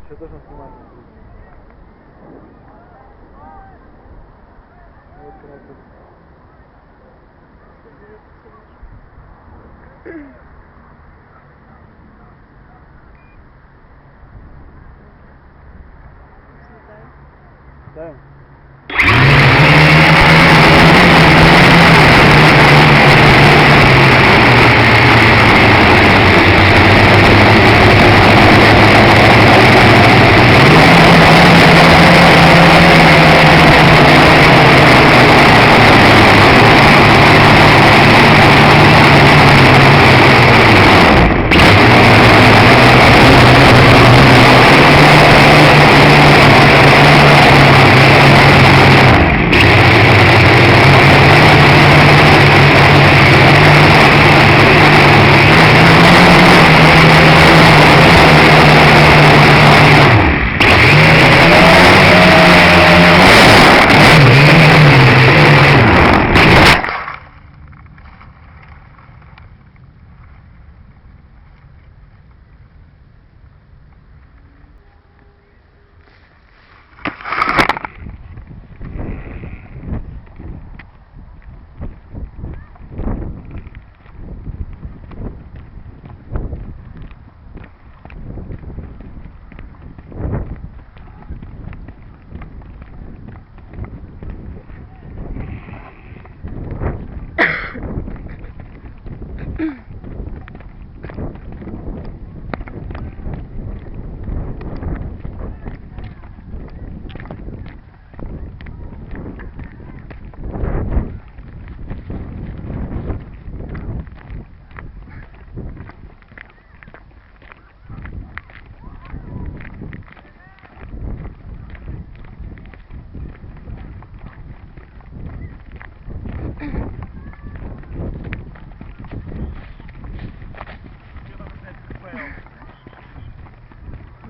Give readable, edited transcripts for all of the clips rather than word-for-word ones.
Что должен снимать? Вот кнопка. Да.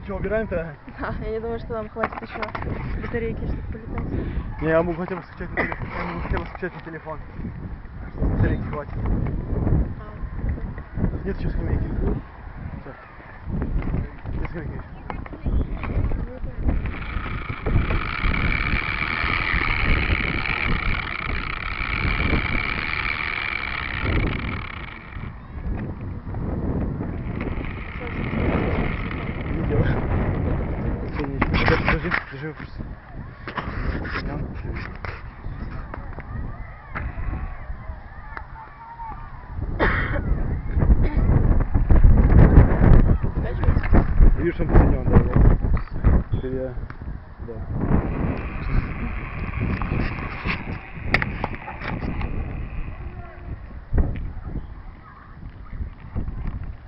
Что, убираем-то? Да, я не думаю, что нам хватит еще батарейки, чтобы полетать. Не, я могу хотя бы скачать на телефон. Я могу хотя бы скачать на телефон. Батарейки хватит. Нет еще скамейки. Все. Где скамейки еще? Видео. Все, ничего. Держи вопрос. Видишь, он посинен, да, вот. Теперь я... Да.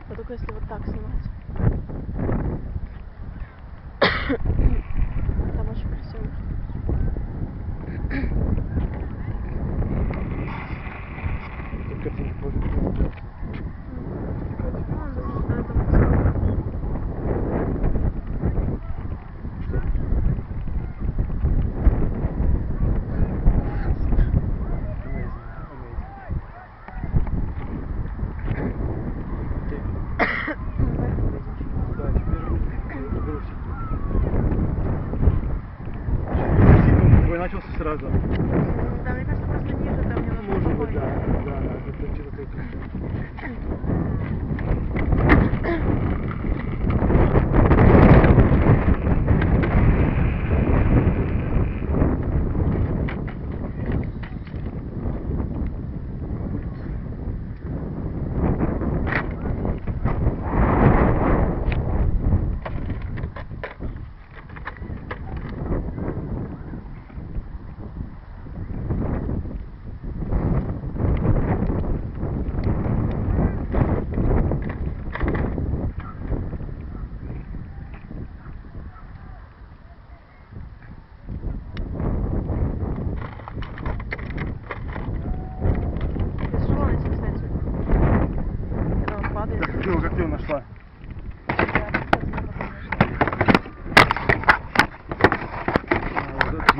А только если вот так снимать. Там очень красиво. Тут картинки позже будут. Начался сразу. Да, мне кажется, просто ниже там немножко Может быть, спокойнее. да, это что-то